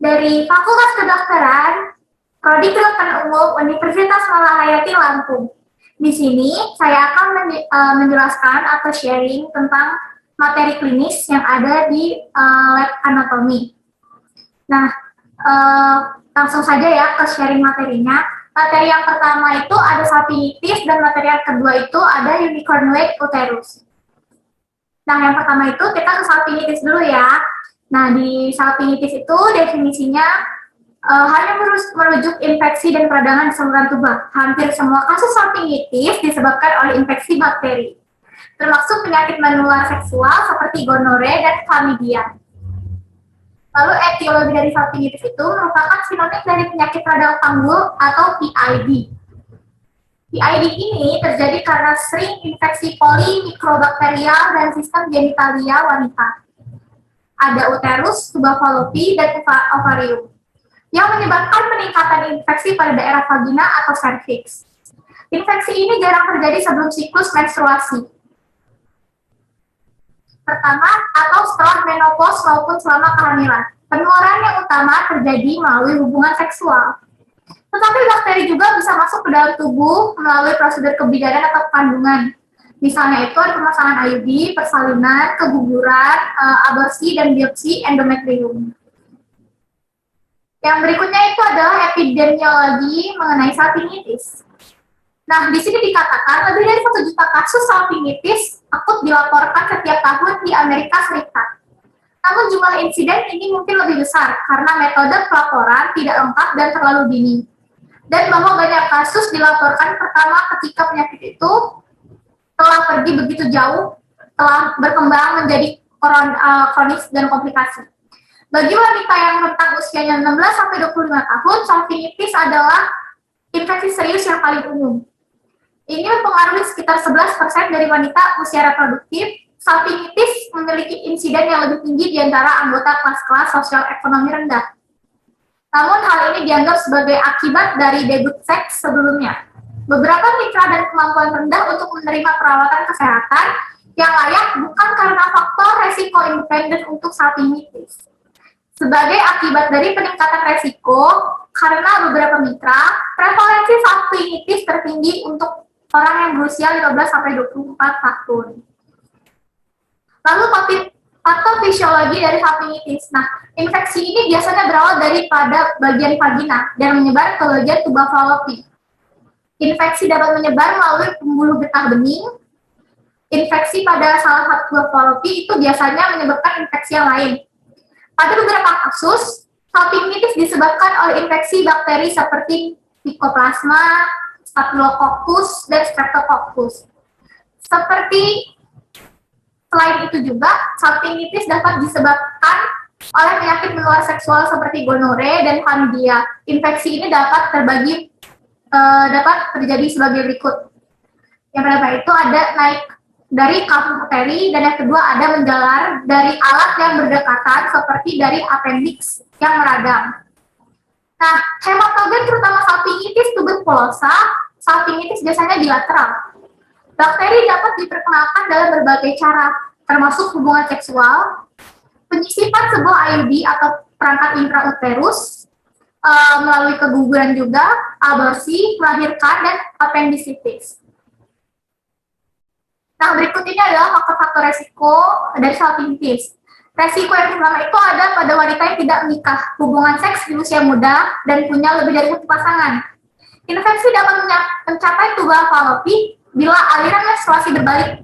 dari Fakultas Kedokteran, Prodi Kedokteran Umum Universitas Malahayati Lampung. Di sini saya akan menjelaskan atau sharing tentang materi klinis yang ada di lab anatomi. Nah, langsung saja ya ke sharing materinya. Materi yang pertama itu ada salpingitis dan materi yang kedua itu ada unicornuate uterus. Nah, yang pertama itu kita ke salpingitis dulu ya. Nah, di salpingitis itu definisinya hanya merujuk infeksi dan peradangan di saluran tuba. Hampir semua kasus salpingitis disebabkan oleh infeksi bakteri, termasuk penyakit menular seksual seperti gonore dan chlamydia. Lalu etiologi dari salpingitis itu merupakan sinonim dari penyakit radang panggul atau PID. PID ini terjadi karena sering infeksi polimikrobakterial dan sistem genitalia wanita. Ada uterus, tuba fallopi, dan ovarium, yang menyebabkan peningkatan infeksi pada daerah vagina atau serviks. Infeksi ini jarang terjadi sebelum siklus menstruasi pertama atau setelah menopause maupun selama kehamilan. Penularan yang utama terjadi melalui hubungan seksual. Tetapi bakteri juga bisa masuk ke dalam tubuh melalui prosedur kebidanan atau kandungan. Misalnya itu ada pemasangan IUD, persalinan, keguguran, aborsi, dan biopsi endometrium. Yang berikutnya itu adalah epidemiologi mengenai salpingitis. Nah, di sini dikatakan lebih dari 1 juta kasus salpingitis akut dilaporkan setiap tahun di Amerika Serikat. Namun jumlah insiden ini mungkin lebih besar karena metode pelaporan tidak lengkap dan terlalu dini. Dan bahwa banyak kasus dilaporkan pertama ketika penyakit itu telah pergi begitu jauh, telah berkembang menjadi kronis dan komplikasi. Bagi wanita yang rentang usianya 16 sampai 25 tahun, salpingitis adalah infeksi serius yang paling umum. Ini mempengaruhi sekitar 11% dari wanita usia reproduktif. Salpingitis memiliki insiden yang lebih tinggi di antara anggota kelas-kelas sosial ekonomi rendah. Namun hal ini dianggap sebagai akibat dari debut seks sebelumnya. Beberapa mitra dan kemampuan rendah untuk menerima perawatan kesehatan yang layak bukan karena faktor resiko independen untuk salpingitis. Sebagai akibat dari peningkatan resiko, karena beberapa mitra, prevalensi salpingitis tertinggi untuk orang yang berusia 15-24 tahun. Lalu patofisiologi dari salpingitis. Nah, infeksi ini biasanya berawal daripada bagian vagina dan menyebar ke bagian tuba fallopi. Infeksi dapat menyebar melalui pembuluh getah bening. Infeksi pada salah satu tuba fallopi itu biasanya menyebabkan infeksi yang lain. Pada beberapa kasus, salpingitis disebabkan oleh infeksi bakteri seperti Mycoplasma, Staphylococcus, dan Streptococcus. Selain itu juga, salpingitis dapat disebabkan oleh penyakit menular seksual seperti gonore dan chlamydia. Infeksi ini dapat terjadi sebagai berikut. Yang pertama itu ada naik dari kalsium uteri, dan yang kedua ada menjalar dari alat yang berdekatan seperti dari appendix yang meradang. Nah, hematogen terutama salpingitis tuberkulosa, salpingitis biasanya bilateral. Bakteri dapat diperkenalkan dalam berbagai cara, termasuk hubungan seksual, penyisipan sebuah IUD atau perangkat intrauterus, melalui keguguran juga, aborsi, melahirkan, dan appendicitis. Nah, berikut ini adalah faktor-faktor resiko dari salpingitis. Resiko yang pertama itu ada pada wanita yang tidak menikah, hubungan seks di usia muda, dan punya lebih dari 1 pasangan. Infeksi dapat mencapai tuba fallopi bila aliran menstruasi berbalik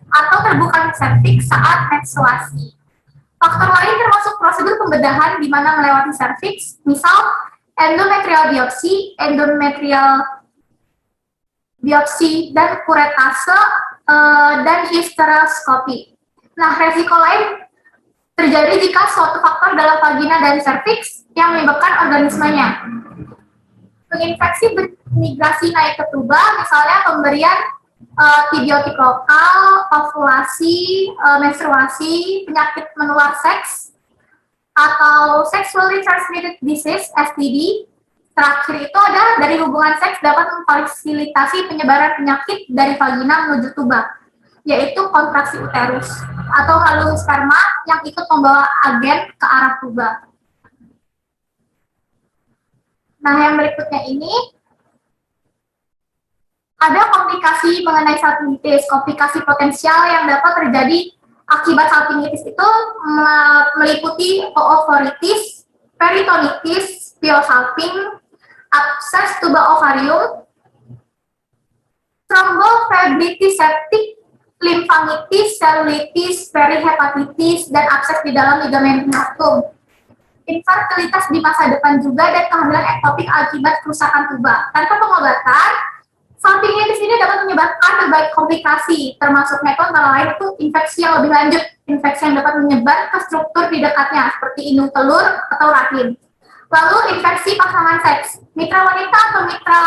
atau terbuka serviks saat menstruasi. Faktor lain termasuk prosedur pembedahan di mana melewati serviks, misal endometrial biopsi dan kuretase dan hysteroskopi. Nah, resiko lain terjadi jika suatu faktor dalam vagina dan serviks yang menyebabkan organismenya. Infeksi bermigrasi naik ke tuba, misalnya pemberian antibiotik lokal, ovulasi, menstruasi, penyakit menular seks, atau sexually transmitted disease (STD). Terakhir itu ada dari hubungan seks dapat memfasilitasi penyebaran penyakit dari vagina menuju tuba, yaitu kontraksi uterus atau haluan sperma yang ikut membawa agen ke arah tuba. Nah, yang berikutnya ini ada komplikasi mengenai salpingitis. Komplikasi potensial yang dapat terjadi akibat salpingitis itu meliputi oovaritis, peritonitis, piosalping, abses tuba ovarium, trombofibritis septik, limfamitis, selulitis, perihepatitis, dan abses di dalam ligamen hiatum. Infertilitas di masa depan juga dan kehamilan ektopik akibat kerusakan tuba. Tanpa pengobatan, salpingitis ini dapat menyebabkan berbagai komplikasi, termasuk antara lain itu infeksi yang lebih lanjut, infeksi yang dapat menyebar ke struktur di dekatnya, seperti indung telur atau rahim. Lalu infeksi pasangan seks, mitra wanita atau mitra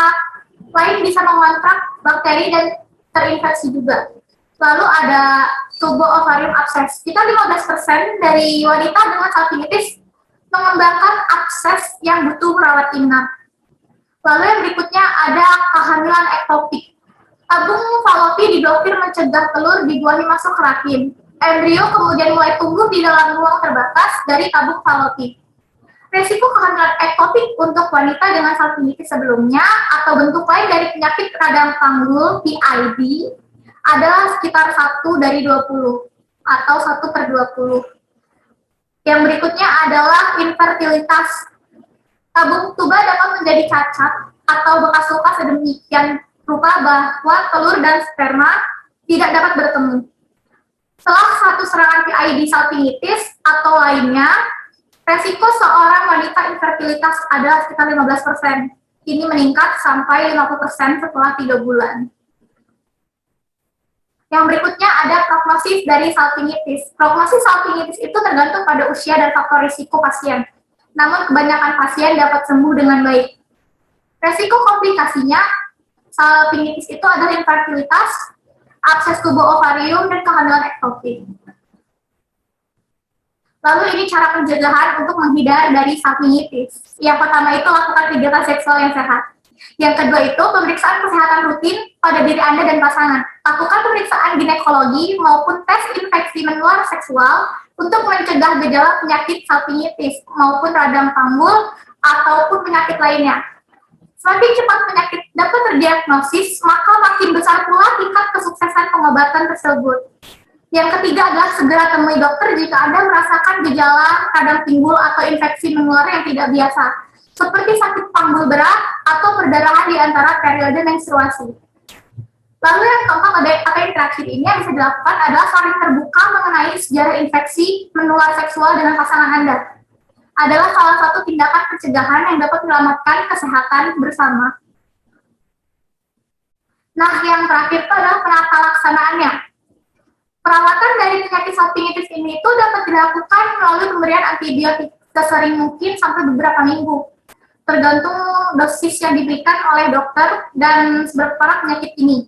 lain bisa mengontrak bakteri dan terinfeksi juga. Lalu ada tubo-ovarium abses. Kita 15% dari wanita dengan salpingitis mengembangkan abses yang butuh rawat inap. Lalu yang berikutnya ada kehamilan ektopik. Tabung falopi diblokir mencegah telur dibuahi masuk ke rahim. Embrio kemudian mulai tumbuh di dalam ruang terbatas dari tabung falopi. Resiko kehamilan ektopik untuk wanita dengan salpingitis sebelumnya atau bentuk lain dari penyakit radang panggul PID adalah sekitar 1 dari 20 atau 1/20. Yang berikutnya adalah infertilitas. Tabung tuba dapat menjadi cacat atau bekas luka sedemikian rupa bahwa telur dan sperma tidak dapat bertemu. Setelah satu serangan PID salpingitis atau lainnya, resiko seorang wanita infertilitas adalah sekitar 15%. Ini meningkat sampai 50% setelah 3 bulan. Yang berikutnya ada prognosis dari salpingitis. Prognosis salpingitis itu tergantung pada usia dan faktor risiko pasien. Namun kebanyakan pasien dapat sembuh dengan baik. Resiko komplikasinya, salpingitis itu adalah infertilitas, abses tubo ovarium, dan kehamilan ektopik. Lalu ini cara pencegahan untuk menghindar dari salpingitis. Yang pertama itu lakukan kegiatan seksual yang sehat. Yang kedua itu pemeriksaan kesehatan rutin pada diri Anda dan pasangan. Lakukan pemeriksaan ginekologi maupun tes infeksi menular seksual untuk mencegah gejala penyakit salpingitis maupun radang panggul ataupun penyakit lainnya. Semakin cepat penyakit dapat terdiagnosis, maka makin besar pula tingkat kesuksesan pengobatan tersebut. Yang ketiga adalah segera temui dokter jika Anda merasakan gejala radang pinggul atau infeksi menular yang tidak biasa, seperti sakit panggul berat atau perdarahan di antara periode menstruasi. Lalu yang keempat atau yang terakhir ini yang bisa dilakukan adalah saling terbuka mengenai sejarah infeksi menular seksual dengan pasangan Anda. Adalah salah satu tindakan pencegahan yang dapat menyelamatkan kesehatan bersama. Nah, yang terakhir itu adalah penata laksanaannya. Perawatan dari penyakit salpingitis ini itu dapat dilakukan melalui pemberian antibiotik sesering mungkin sampai beberapa minggu, tergantung dosis yang diberikan oleh dokter dan seberapa parah penyakit ini.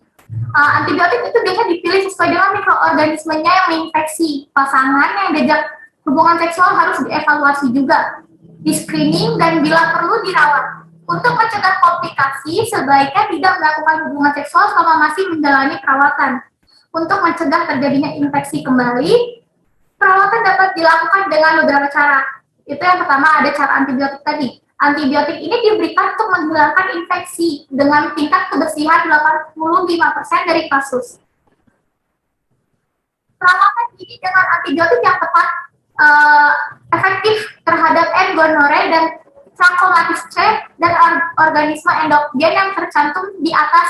Antibiotik itu biasanya dipilih sesuai dengan mikroorganismenya yang menginfeksi. Pasangan yang diajak hubungan seksual harus dievaluasi juga, di screening dan bila perlu dirawat. Untuk mencegah komplikasi, sebaiknya tidak melakukan hubungan seksual selama masih menjalani perawatan. Untuk mencegah terjadinya infeksi kembali, perawatan dapat dilakukan dengan beberapa cara. Itu yang pertama ada cara antibiotik tadi. Antibiotik ini diberikan untuk menghilangkan infeksi dengan tingkat kebersihan 85% dari kasus. Perawatan ini dengan antibiotik yang tepat efektif terhadap N. gonorrhoeae dan Trachomatis C dan organisme endogen yang tercantum di atas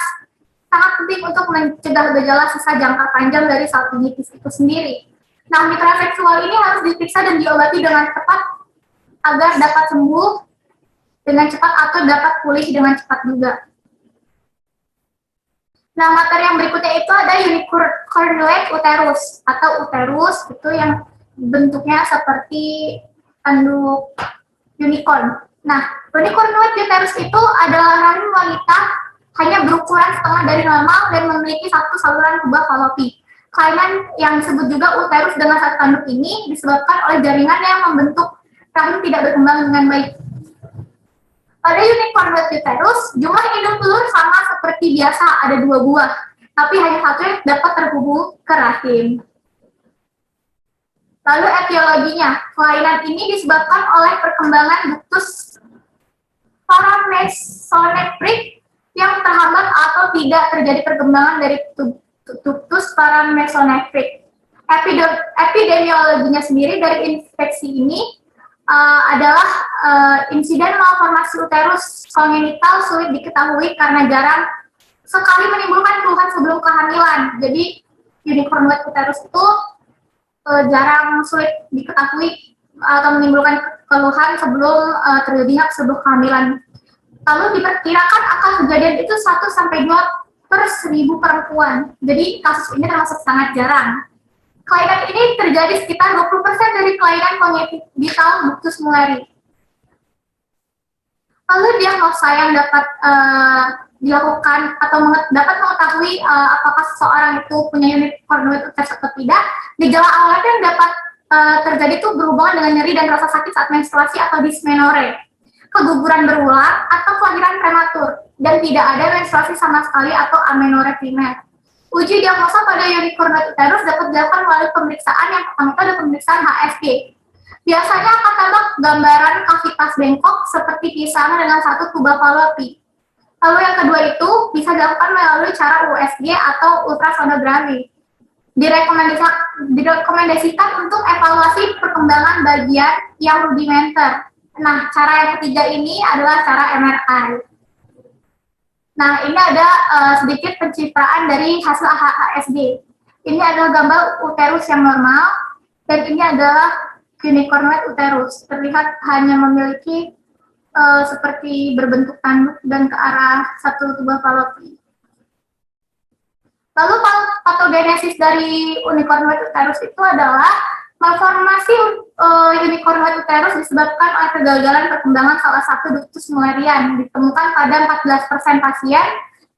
sangat penting untuk mencegah gejala sisa jangka panjang dari salpingitis itu sendiri. Nah, mitra seksual ini harus diperiksa dan diobati dengan tepat agar dapat sembuh dengan cepat atau dapat pulih dengan cepat juga. Nah, materi yang berikutnya itu ada unicornuate uterus atau uterus itu yang bentuknya seperti tanduk unicorn. Nah, unicornuate uterus itu adalah rahim wanita hanya berukuran setengah dari normal dan memiliki satu saluran tuba falopi. Kelainan yang disebut juga uterus dengan satu tanduk ini disebabkan oleh jaringan yang membentuk rahim tidak berkembang dengan baik. Pada unicornuate uterus, jumlah indung telur sama seperti biasa, ada 2 buah, tapi hanya satu yang dapat terhubung ke rahim. Lalu etiologinya, kelainan ini disebabkan oleh perkembangan ductus paramesonephric yang terhambat atau tidak terjadi perkembangan dari ductus paramesonephric. Epidemiologinya sendiri dari infeksi ini adalah insiden malformasi uterus kongenital sulit diketahui karena jarang sekali menimbulkan keluhan sebelum kehamilan. Jadi unicorn white uterus itu jarang sulit diketahui atau menimbulkan keluhan sebelum terjadinya sebuah kehamilan. Lalu diperkirakan angka kejadian itu 1-2 per 1000 perempuan. Jadi kasus ini termasuk sangat jarang. Kelainan ini terjadi sekitar 20% dari kelainan congenital ductus mulleri. Lalu diagnosa yang dapat dilakukan atau dapat mengetahui apakah seseorang itu punya unicorn white uterus atau tidak. Gejala awalnya yang dapat terjadi itu berhubungan dengan nyeri dan rasa sakit saat menstruasi atau dysmenorrhea, keguguran berulang atau kelahiran prematur, dan tidak ada menstruasi sama sekali atau amenorrhea primer. Uji diagnosa pada unicorn white uterus dapat dilakukan melalui pemeriksaan yang pertama itu ada pemeriksaan HSG. Biasanya akan tampak gambaran kavitas bengkok seperti pisang dengan satu tuba fallopi. Lalu yang kedua itu bisa dilakukan melalui cara USG atau ultrasonografi. Direkomendasikan untuk evaluasi perkembangan bagian yang rudimenter. Nah, cara yang ketiga ini adalah cara MRI. Nah, ini ada sedikit pencitraan dari hasil HSG. Ini adalah gambar uterus yang normal, dan ini adalah unicorn white uterus. Terlihat hanya memiliki seperti berbentuk tanduk dan ke arah satu tuba fallopi. Lalu patogenesis dari unicorn white uterus itu adalah malformasi unicorn white uterus disebabkan oleh kegagalan perkembangan salah satu ductus mullerian, ditemukan pada 14% pasien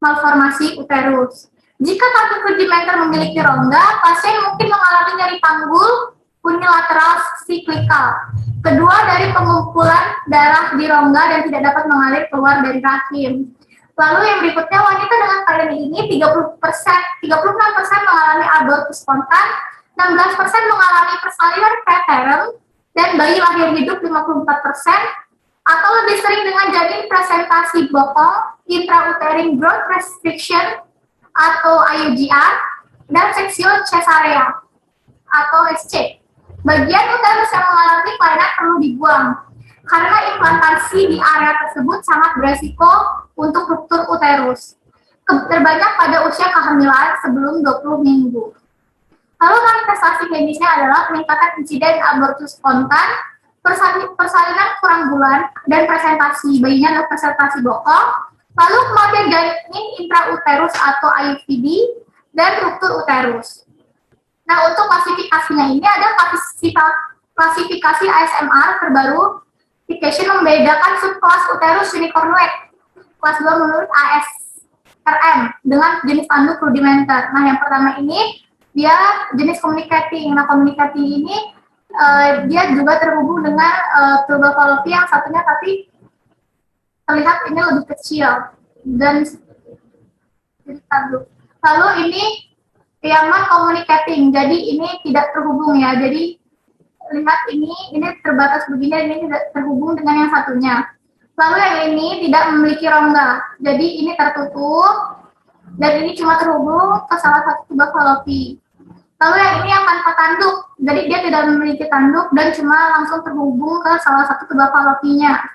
malformasi uterus. Jika tanduk rudimenter memiliki rongga, pasien mungkin mengalami nyeri panggul unilateral siklikal. Kedua dari pengumpulan darah di rongga dan tidak dapat mengalir keluar dari rahim. Lalu yang berikutnya, wanita dengan keadaan ini 36% mengalami abortus spontan, 16% mengalami persalinan preterm, dan bayi lahir hidup 54%, atau lebih sering dengan janin presentasi bokong, intrauterine growth restriction, atau IUGR, dan seksio cesarea, atau SC. Bagian uterus yang mengalami kelainan perlu dibuang, karena implantasi di area tersebut sangat beresiko untuk ruptur uterus, terbanyak pada usia kehamilan sebelum 20 minggu. Lalu manifestasi klinisnya adalah peningkatan insiden abortus spontan, persalinan kurang bulan, dan presentasi bayinya adalah presentasi bokong, lalu kematian janin intrauterus atau IUVD, dan ruptur uterus. Nah, untuk klasifikasinya ini ada klasifikasi ASMR terbaru, membedakan subkelas uterus unicorn white, kelas 2 menurut ASRM, dengan jenis tanduk rudimenter. Nah, yang pertama ini dia jenis communicating. Nah, communicating ini dia juga terhubung dengan tuba fallopi yang satunya, tapi terlihat ini lebih kecil dan jadi tanduk. Lalu ini yang non communicating, jadi ini tidak terhubung ya. Jadi lihat ini terbatas begini, ini tidak terhubung dengan yang satunya. Lalu yang ini tidak memiliki rongga, jadi ini tertutup dan ini cuma terhubung ke salah satu tuba fallopi. Lalu yang ini yang tanpa tanduk, jadi dia tidak memiliki tanduk dan cuma langsung terhubung ke salah satu tuba fallopinya.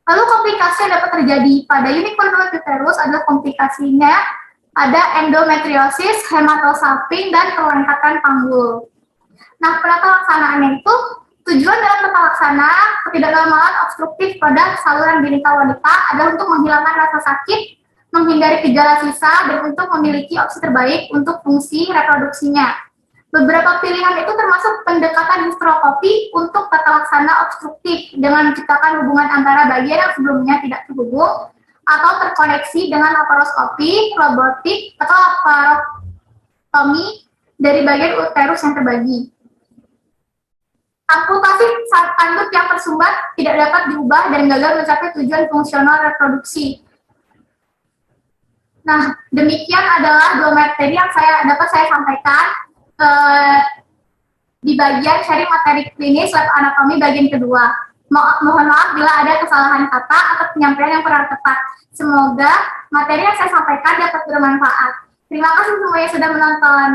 Lalu komplikasi yang dapat terjadi pada unicorn white uterus adalah komplikasinya ada endometriosis, hematosalping, dan kelengkatan panggul. Nah, penata laksanaannya itu tujuan dalam tata laksana ketidaknormalan obstruktif pada saluran genital wanita adalah untuk menghilangkan rasa sakit, menghindari gejala sisa, dan untuk memiliki opsi terbaik untuk fungsi reproduksinya. Beberapa pilihan itu termasuk pendekatan hysteroscopy untuk tata laksana obstruktif dengan menciptakan hubungan antara bagian yang sebelumnya tidak terhubung atau terkoneksi dengan laparoskopi, robotik, atau laparotomi dari bagian uterus yang terbagi. Amputasi saat tanduk yang tersumbat tidak dapat diubah dan gagal mencapai tujuan fungsional reproduksi. Nah, demikian adalah 2 materi yang dapat saya sampaikan di bagian sharing materi klinis lab anatomi bagian kedua. Mohon maaf bila ada kesalahan kata atau penyampaian yang kurang tepat. Semoga materi yang saya sampaikan dapat bermanfaat. Terima kasih semuanya sudah menonton.